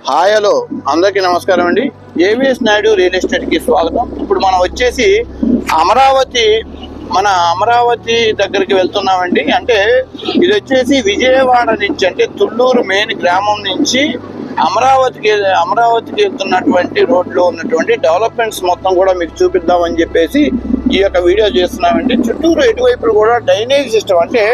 Hi hello అందరికీ నమస్కారం అండి. ఏవిఎస్ నాయుడు రియల్ ఎస్టేట్కి స్వాగతం. ఇప్పుడు మనం వచ్చేసి అమరావతి దగ్గరికి వెళ్తున్నామండి. అంటే ఇది వచ్చేసి విజయవాడ నుంచి, అంటే తుళ్ళూరు మెయిన్ గ్రామం నుంచి అమరావతికి వెళ్తున్నటువంటి రోడ్లో ఉన్నటువంటి డెవలప్మెంట్స్ మొత్తం కూడా మీకు చూపిద్దామని చెప్పేసి ఈ యొక్క వీడియో చేస్తున్నామండి. చుట్టూరు ఎటువైపులు కూడా డ్రైనేజ్ సిస్టమ్, అంటే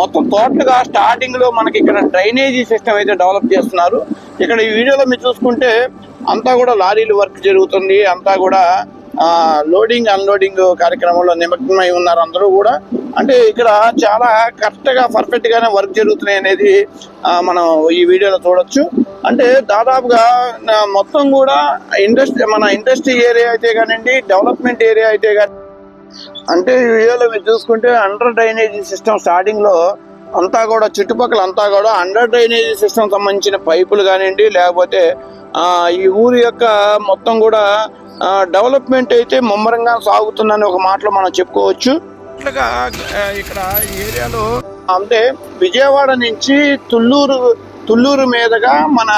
మొత్తం టోటల్గా స్టార్టింగ్ లో మనకి ఇక్కడ డ్రైనేజీ సిస్టమ్ అయితే డెవలప్ చేస్తున్నారు. ఇక్కడ ఈ వీడియోలో మీరు చూసుకుంటే అంతా కూడా లారీలు వర్క్ జరుగుతుంది. అంతా కూడా లోడింగ్ అన్లోడింగ్ కార్యక్రమంలో నిమగ్నమై ఉన్నారు అందరూ కూడా. అంటే ఇక్కడ చాలా కరెక్ట్గా పర్ఫెక్ట్ గానే వర్క్ జరుగుతున్నాయి అనేది మనం ఈ వీడియోలో చూడొచ్చు. అంటే దాదాపుగా మొత్తం కూడా మన ఇండస్ట్రీ ఏరియా అయితే కానివ్వండి, డెవలప్మెంట్ ఏరియా అయితే కానీ, అంటే ఈ వీడియోలో మీరు చూసుకుంటే అండర్ డ్రైనేజీ సిస్టమ్ స్టార్టింగ్ లో అంతా కూడా చుట్టుపక్కల అంతా కూడా అండర్ డ్రైనేజీ సిస్టమ్ సంబంధించిన పైపులు కానివ్వండి, లేకపోతే ఈ ఊరి యొక్క మొత్తం కూడా డెవలప్మెంట్ అయితే ముమ్మరంగా సాగుతుందని ఒక మాటలో మనం చెప్పుకోవచ్చు. ఇట్లాగా ఇక్కడ ఈ ఏరియాలో అంటే విజయవాడ నుంచి తుళ్ళూరు మీదుగా మన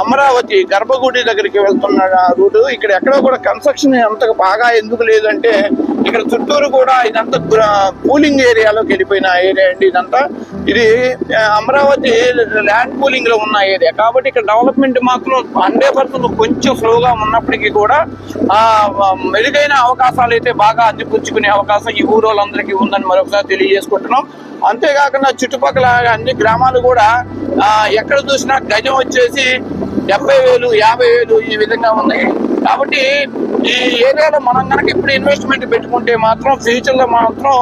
అమరావతి గర్భగుడి దగ్గరికి వెళ్తున్న రూటు. ఇక్కడ ఎక్కడో కూడా కన్స్ట్రక్షన్ అంత బాగా ఎందుకు లేదంటే ఇక్కడ చుట్టూరు కూడా ఇదంతా పూలింగ్ ఏరియాలోకి వెళ్ళిపోయిన ఏరియా అండి. ఇది అమరావతి ల్యాండ్ పూలింగ్ లో ఉన్న ఏరియా కాబట్టి ఇక్కడ డెవలప్మెంట్ మాత్రం 100% కొంచెం స్లోగా ఉన్నప్పటికీ కూడా మెరుగైన అవకాశాలు అయితే బాగా అందిపుచ్చుకునే అవకాశం ఈ ఊరోళ్ళందరికీ ఉందని మరొకసారి తెలియజేసుకుంటున్నాం. అంతేకాకుండా చుట్టుపక్కల అన్ని గ్రామాలు కూడా ఎక్కడ చూసినా గజం వచ్చేసి 70,000, 50,000 ఈ విధంగా ఉన్నాయి. కాబట్టి ఈ ఏరియాలో మనం కనుక ఇప్పుడు ఇన్వెస్ట్మెంట్ పెట్టుకుంటే మాత్రం ఫ్యూచర్ లో మాత్రం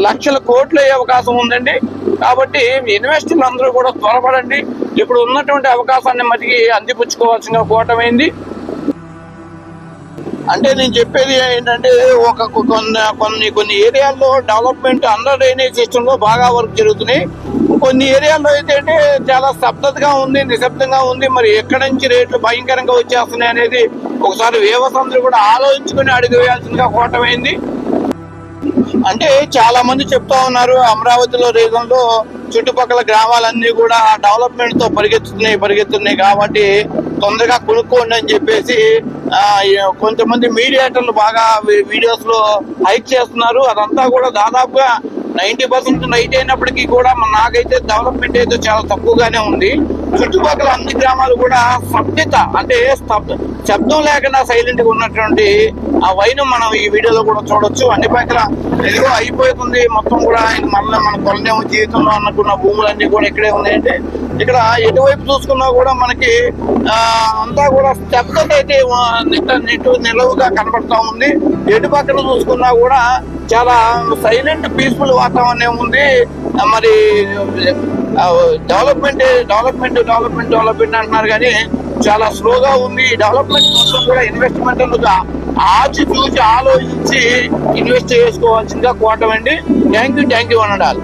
లక్షల కోట్లు అయ్యే అవకాశం ఉందండి. కాబట్టి ఇన్వెస్టర్లు అందరూ కూడా త్వరపడండి. ఇప్పుడు ఉన్నటువంటి అవకాశాన్ని మటుకి అందిపుచ్చుకోవాల్సిన కోవటమైంది. అంటే నేను చెప్పేది ఏంటంటే కొన్ని ఏరియాల్లో డెవలప్మెంట్ అండర్ డ్రైనేజ్ సిస్టమ్ లో బాగా వర్క్ జరుగుతున్నాయి. కొన్ని ఏరియాల్లో అయితే చాలా స్తబ్దతగా ఉంది, నిశ్శబ్దంగా ఉంది. మరి ఎక్కడి నుంచి రేట్లు భయంకరంగా వచ్చేస్తున్నాయి అనేది ఒకసారి వేవర్స్ అందరూ కూడా ఆలోచించుకుని అడుగు వేయాల్సిందిగా కోవటమైంది. అంటే చాలా మంది చెప్తా ఉన్నారు అమరావతిలో రీజన్లో చుట్టుపక్కల గ్రామాలన్నీ కూడా డెవలప్మెంట్ తో పరిగెత్తున్నాయి కాబట్టి తొందరగా కొనుక్కోండి అని చెప్పేసి కొంతమంది మీడియేటర్లు బాగా వీడియోస్ లో హైక్ చేస్తున్నారు. అదంతా కూడా దాదాపుగా 90% రైట్ అయినప్పటికీ కూడా నాకైతే డెవలప్మెంట్ అయితే చాలా తక్కువగానే ఉంది. చుట్టుపక్కల అన్ని గ్రామాలు కూడా స్తబ్దత, అంటే శబ్దం లేకుండా సైలెంట్ గా ఉన్నటువంటి ఆ వైను మనం ఈ వీడియోలో కూడా చూడొచ్చు. అన్ని పక్కల ఎదుగో అయిపోతుంది మొత్తం కూడా. మళ్ళీ మన కొలనేమో జీవితంలో అనుకున్న భూములన్నీ కూడా ఇక్కడే ఉన్నాయంటే ఇక్కడ ఎటువైపు చూసుకున్నా కూడా మనకి అంతా కూడా స్తబ్దత అయితే నిలువుగా కనబడతా ఉంది. ఎటు పక్కన చూసుకున్నా కూడా చాలా సైలెంట్ పీస్ఫుల్ వాతావరణం ఉంది. మరి డెవలప్మెంట్ అంటున్నారు కానీ చాలా స్లోగా ఉంది. డెవలప్మెంట్ మొత్తం కూడా ఇన్వెస్ట్మెంట్ చూసి ఆలోచించి ఇన్వెస్ట్ చేసుకోవాల్సిందిగా కోవటం అండి. Thank you అనడాలి.